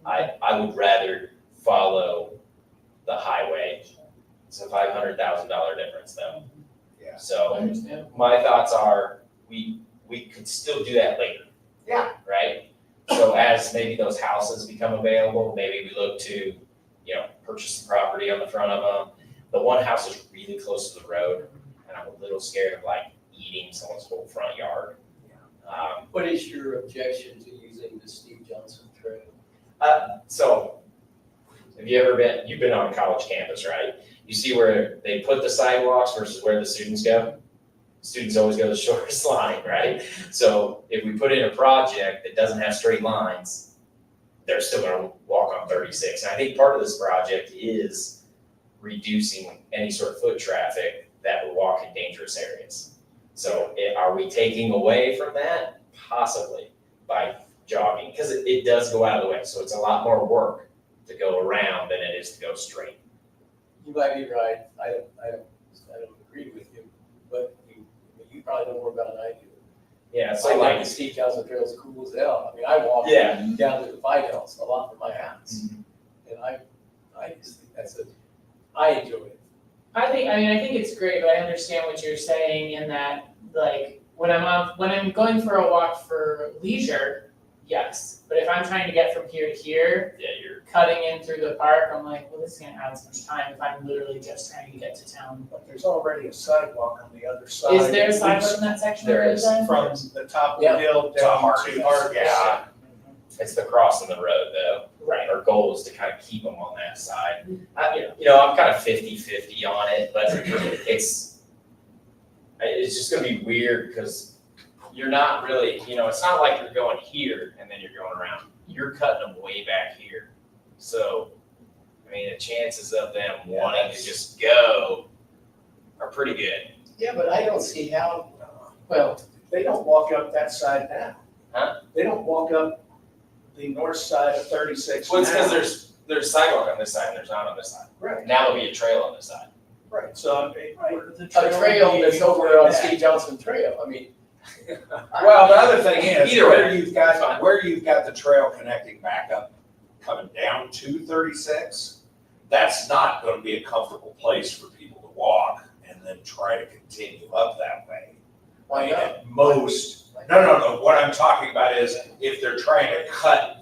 I would rather follow the highway. It's a $500,000 difference though. Yeah. So Understand. my thoughts are, we could still do that later. Yeah. Right? So as maybe those houses become available, maybe we look to, purchase the property on the front of them. The one house is really close to the road, and I'm a little scared of like eating someone's whole front yard. What is your objection to using the Steve Johnson Trail? So, have you ever you've been on a college campus, right? You see where they put the sidewalks versus where the students go? Students always go the shortest line, right? So if we put in a project that doesn't have straight lines, they're still gonna walk on 36. And I think part of this project is reducing any sort of foot traffic that would walk in dangerous areas. So are we taking away from that? Possibly, by jogging, because it does go out of the way. So it's a lot more work to go around than it is to go straight. You might be right. I don't agree with you, but you probably know more about it than I do. Yeah, I so think like, the Steve Johnson Trail is cool as hell. I mean, I walk yeah. down to the Vidals a lot from my house. And I just think I enjoy it. I think it's great, but I understand what you're saying in that, like, when I'm going for a walk for leisure, yes. But if I'm trying to get from here to here, Yeah, you're, cutting in through the park, I'm like, well, this is gonna add so much time if I'm literally just trying to get to town. But there's already a sidewalk on the other side. Is there a at sidewalk least in that section? There already is. then? From the top of the Yeah. hill To down Harkins. to Harkins. Yeah. it's the crossing the road though. Right. Our goal is to kind of keep them on that side. I'm kind of 50-50 on it, but it's just gonna be weird because you're not really, it's not like you're going here and then you're going around. You're cutting them way back here. So, I mean, the chances of them Yeah, wanting to that's- just go are pretty good. Yeah, but I don't see how, well, They don't walk up that side now. Huh? They don't walk up the north side of 36 Well, it's now. because there's sidewalk on this side and there's not on this side. Right, Now there'll be a trail on this side. right, so the a trail would that's be over on back. Steve Johnson Trail. I mean. Well, the other thing is, Either where way, you've got the trail connecting back up, coming down to 36, that's not gonna be a comfortable place for people to walk and then try to continue up that way. Why not? At most, no, what I'm talking about is if they're trying to cut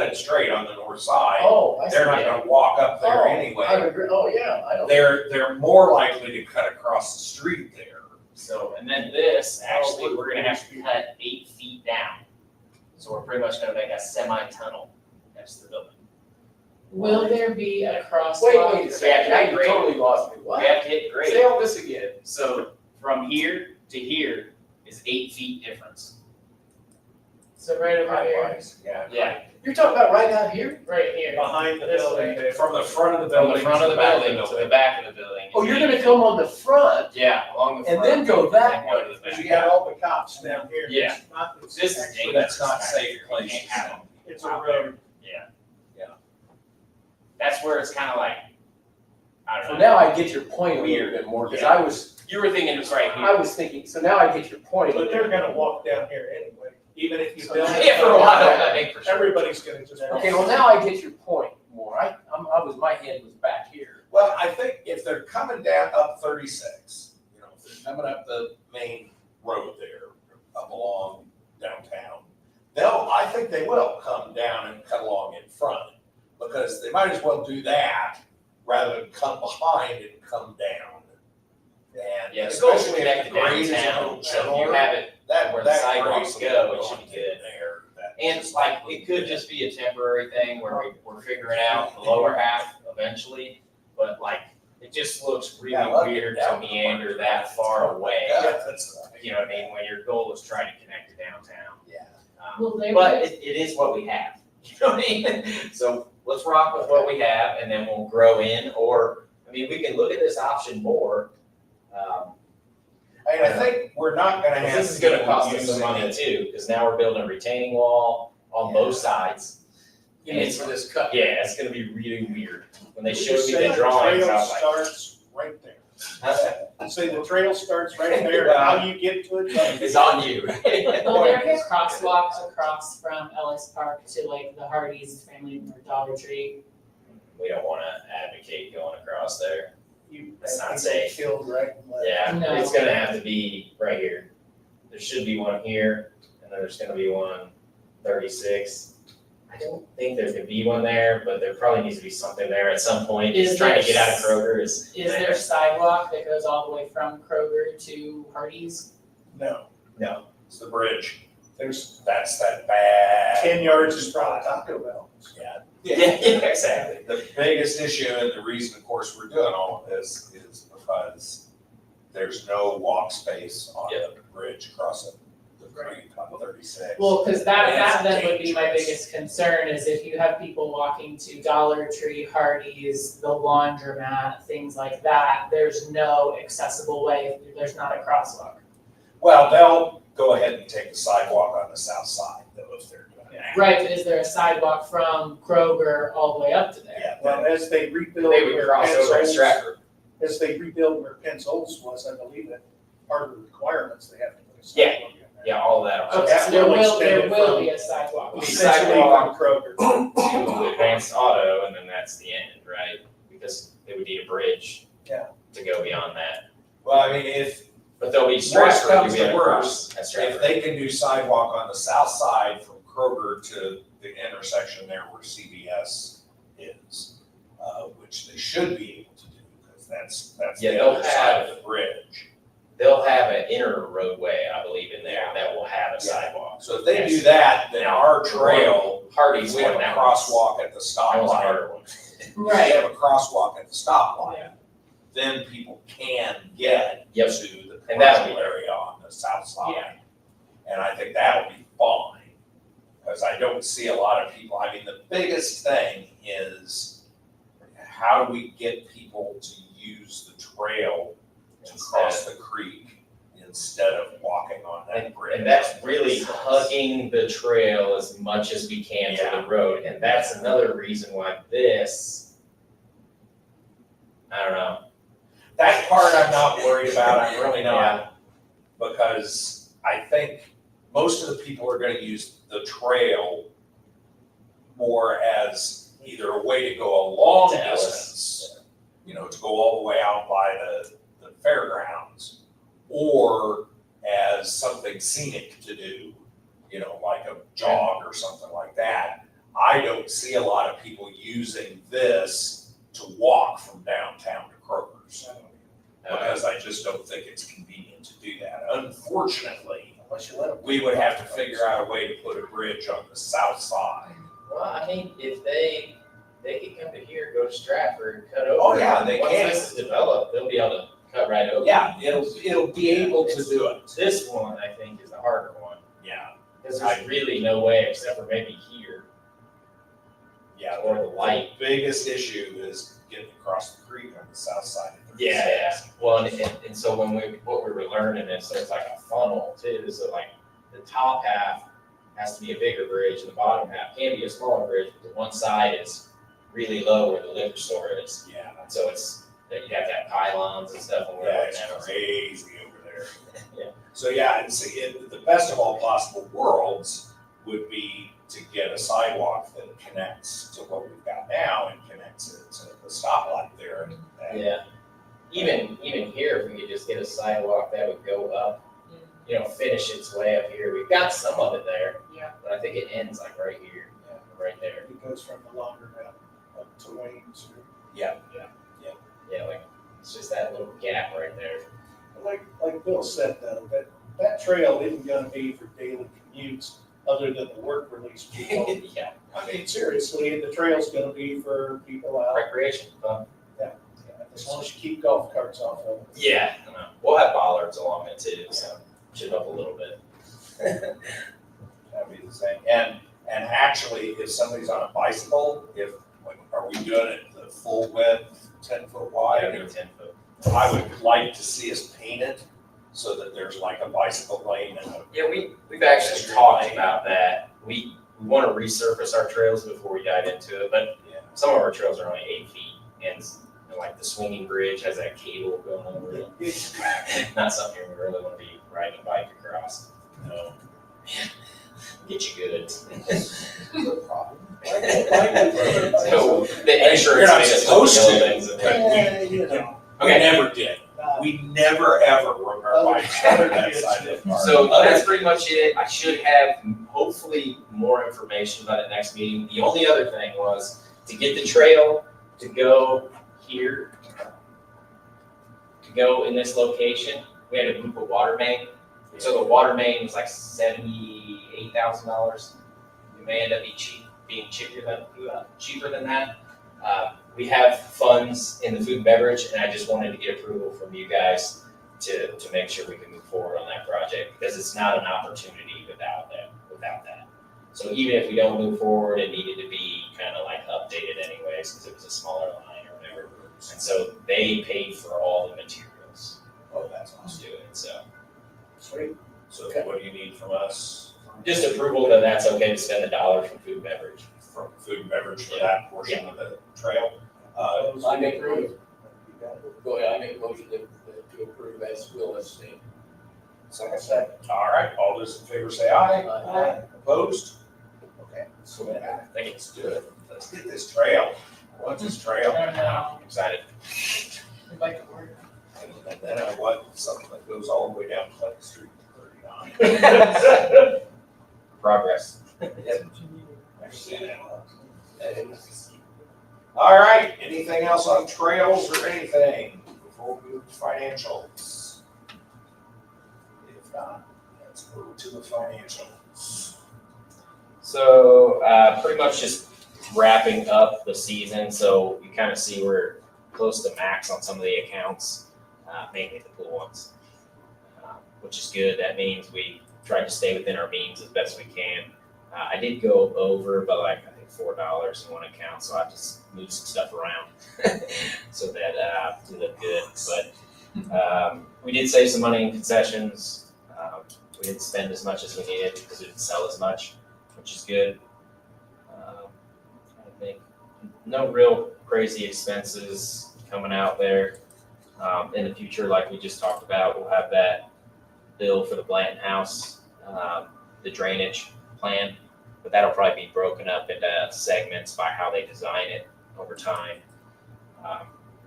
it straight on the north side, Oh, I see. they're not gonna walk up there Oh, anyway. I would agree. Oh, yeah, I don't. They're more likely to cut across the street there. So, and then this, actually, we're gonna have to cut 8 feet down. So we're pretty much gonna make a semi-tunnel next to the building. Will there be a crosswalk? Wait a second, now you totally lost me. We What? have to hit grade. Say all this again. So from here to here is 8 feet difference. So right over here, Driveways, yeah. Yeah, You're talking about right out here? right here. Behind the This building way. there. From the front of the from building. the front of the back building to the back of the building. Oh, is you're 8 gonna feet. come on the front Yeah, along the and front. then go that and go way. to the back. Because you got all the cops down here. Yeah. It's not- it's This is actually- dangerous. That's not safe place. You can't have them. It's a road. Yeah. Yeah. That's where it's kind of like, I So don't know. now I get your point a little bit more, because You were thinking it was right I here. was thinking, so now I get your point. But they're gonna walk down here anyway, even if you build. Yeah, for a while, I think for sure. Everybody's gonna just. Okay, well, now I get your point more. My head was back here. Well, I think if they're coming down up 36, if they're coming up the main road there, up along downtown, I think they will come down and cut along in front, because they might as well do that rather than come behind and come down. And Yeah, especially especially if connected the grade is a downtown, little so if you gentler, have it, that, where the that sidewalks grade's go, gonna it should be in good. there. That and just like, a it little could bit. just be a temporary thing where we're figuring out the lower half eventually, but like, it just looks really Yeah, I love weird it to down meander that far away. Yeah, that's, You know what I mean, when your goal is trying to connect to downtown. yeah. Well, they But would, it is what we have, you know what I mean? So let's rock with what we have and then we'll grow in, or, I mean, we can look at this option more. And I think we're not gonna have. This is gonna people cost us some using money it. too, because now we're building a retaining wall on both sides. You mean for this cut? Yeah, it's gonna be really weird. When they showed Just me say the drawings, I trail was like, starts right there. "That's- Say the trail starts right there, how you get to it. it's on you. well, there is crosswalks across from Ellis Park to like the Hardee's Family or Dollar Tree. We don't wanna advocate going across there. You, That's not people safe. Killed right and left. Yeah, No. it's gonna have to be right here. There should be one here, and then there's gonna be one 36. I don't think there could be one there, but there probably needs to be something there at some point. Is Just trying to there get out of Kroger is. Is there sidewalk that goes all the way from Kroger to Hardee's? No, It's the bridge. there's That's that bad. 10 yards is probably Taco Bell. Yeah. Yeah, exactly. The biggest issue and the reason, of course, we're doing all of this is because there's no walk space on the bridge across the creek on 36. Well, because that It's then would be my dangerous. biggest concern is if you have people walking to Dollar Tree, Hardee's, the laundromat, things like that, there's no accessible way, there's not a crosswalk. Well, they'll go ahead and take the sidewalk on the south side, though, if they're doing that. Right, but is there a sidewalk from Kroger all the way up to there? Yeah, Well, as they rebuild They would where cross over at Pennzoil's, Stratford. as they rebuild where Pennzoil's was, I believe that part of the requirements, they have to put a Yeah. sidewalk in there. Yeah, all of that. Okay, that so there will will, there extend it will from- be a sidewalk. Essentially Sidewalk. from Kroger. To Advanced Auto, and then that's the end, right? Because they would need a bridge. Yeah. To go beyond that. Well, I mean, if But there'll be Worst Stratford, comes you'll be to able to worst, cross at if Stratford. they can do sidewalk on the south side from Kroger to the intersection there where CVS is, which they should be able to do, because that's Yeah, the they'll other side have- of the bridge. They'll have an inner roadway, I believe, in there Yeah. that will have a Yeah. sidewalk. So if they do Yes. that, then Now, our trail, Hardee's we have a went down. crosswalk at the That was a stoplight. harder one. We Right, have a crosswalk at the stoplight, then people can get Yep. to the And that'll be commercial area on the south side. Yeah. And I think that'll be fine, because I don't see a lot of people, I mean, the biggest thing is how do we get people to use the trail to cross the creek instead of walking on that bridge? And that's really hugging the trail as much as we can to the road, and that's another reason why this, I don't know. That part I'm not worried about, I'm really not, because I think most of the people are gonna use the trail more as either a way to go a long To Ellis. distance, to go all the way out by the fairgrounds, or as something scenic to do, like a jog or something like that. I don't see a lot of people using this to walk from downtown to Kroger's, because I just don't think it's convenient to do that. Unfortunately, Unless you let them. we would have to figure out a way to put a bridge on the south side. Well, I mean, if they could come to here, go to Stratford, cut over. Oh, yeah, they Once can. this is developed, they'll be able to cut right over. Yeah, it'll be able to do it. This one, I think, is the harder one, Yeah, because there's really no way, except for maybe here, yeah. or the light. The biggest issue is getting across the creek on the south side of 36. Yeah. Well, and so what we were learning is, so it's like a funnel too, so like the top half has to be a bigger bridge, and the bottom half can be a smaller bridge, but the one side is really low where the liquor store is. Yeah, So it's, that you have to have pylons and stuff, and we're yeah, looking it's at it. crazy over there. Yeah. So yeah, and see, the best of all possible worlds would be to get a sidewalk that connects to what we've got now and connects it to the stoplight there. And Yeah. Even here, if we could just get a sidewalk that would go up, finish its way up here. We've got some of it there. Yeah. But I think it ends like right here, right there. It goes from the laundromat up to Wayne's. Yeah, like, it's just that little gap right there. Like Bill said though, that trail isn't gonna be for daily commutes, other than the work release people. Yeah, I mean, seriously, the trail's gonna be for people out, recreation, fun. as long as you keep golf carts off of it. Yeah, I know. We'll have bollards along it too, so chip up a little bit. that'd be the same. And actually, if somebody's on a bicycle, are we doing it the full width, 10 foot wide? Yeah, 10 foot. I would like to see us paint it so that there's like a bicycle lane and a. Yeah, we've actually talked about that. We want to resurface our trails before we dive into it, but Yeah. some of our trails are only 8 feet, and like the swinging bridge has that cable going over it. Not something we really want to be riding a bike across. No. Get you good. problem. So the You're insurance not made us supposed look at to. things. We Okay, never did. We never ever rode our bikes on that side of the park. so that's pretty much it. I should have hopefully more information by the next meeting. The only other thing was to get the trail to go here, to go in this location. We had to move a water main. So the water main was like $78,000. It may end up being cheaper than that. We have funds in the food and beverage, and I just wanted to get approval from you guys to make sure we can move forward on that project, because it's not an opportunity without that. So even if we don't move forward, it needed to be kind of like updated anyways, because it was a smaller line or whatever. And so they paid for all the materials Oh, that's to awesome. do it, so. Sweet. So what do you need from us? Just approval that that's okay to spend the dollars from food and beverage. From food and beverage for that portion of the trail? I make approve. Go ahead, I make a motion to approve as Will has stated. Second. All right, all those in favor say aye. Aye. Opposed? Okay, so Thank you. let's do it. Let's get this trail. What's this trail? I don't know. I'm excited. I'd like to work. And then I want something that goes all the way down Pleasant Street to 39. Progress. All right, anything else on trails or anything before we move to financials? If not, let's move to the financials. So, pretty much just wrapping up the season. So you kind of see we're close to max on some of the accounts, mainly the pool ones, which is good. That means we tried to stay within our means as best we can. I did go over, but like I think $4 in one account, so I just moved some stuff around so that we look good. But we did save some money in concessions. We didn't spend as much as we needed because we didn't sell as much, which is good. I think no real crazy expenses coming out there. In the future, like we just talked about, we'll have that bill for the Blanton House, the drainage plan, but that'll probably be broken up into segments by how they design it over time.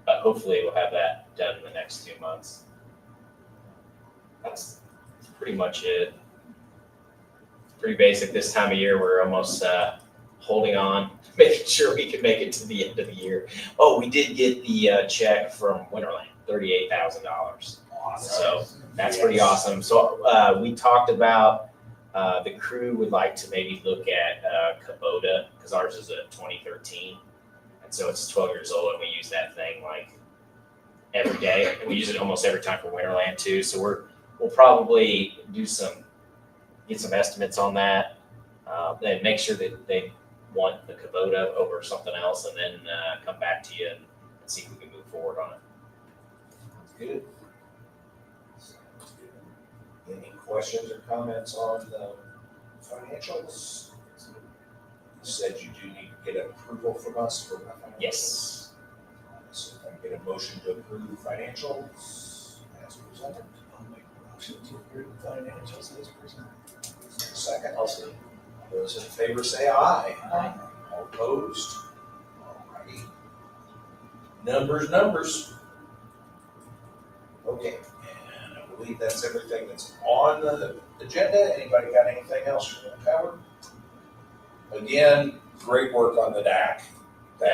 But hopefully we'll have that done in the next 2 months. That's pretty much it. Pretty basic this time of year. We're almost holding on, making sure we can make it to the end of the year. Oh, we did get the check from Winterland, $38,000. Awesome. So that's pretty awesome. So we talked about the crew would like to maybe look at Kubota, because ours is a 2013. And so it's 12 years old, and we use that thing like every day. And we use it almost every time for Winterland too. So we'll probably get some estimates on that. Then make sure that they want the Kubota over something else, and then come back to you and see if we can move forward on it. Good. Any questions or comments on the financials? You said you do need to get approval from us for the financials? Yes. So if I can get a motion to approve financials as presented. I'll make a motion to approve the financials as presented. Second, I'll say. Those in favor say aye. Aye. All opposed? Alrighty. Numbers. Okay, and I believe that's everything that's on the agenda. Anybody got anything else you want to cover? Again, great work on the DAC. I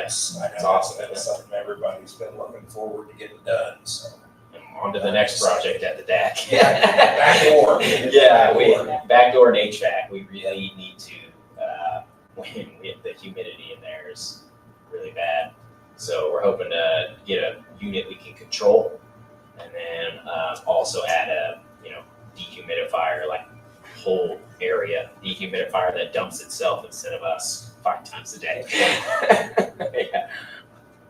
know awesome. that's something everybody's been looking forward to getting done, so. And on to the next project at the DAC. Backdoor. Yeah, backdoor and HVAC. We really need to, the humidity in there is really bad. So we're hoping to get a unit we can control, and then also add a, dehumidifier, like whole area dehumidifier that dumps itself instead of us 5 times a day. Yeah.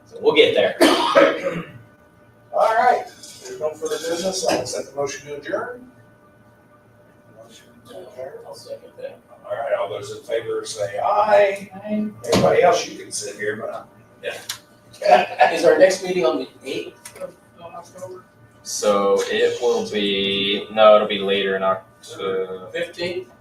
So we'll get there. All right, there's no further business. I'll accept the motion to adjourn. Motion to adjourn. I'll second that. All right, all those in favor say aye. Aye. Everybody else, you can sit here, but Is our next meeting on the 8th of October? So it'll be later in October. 15th?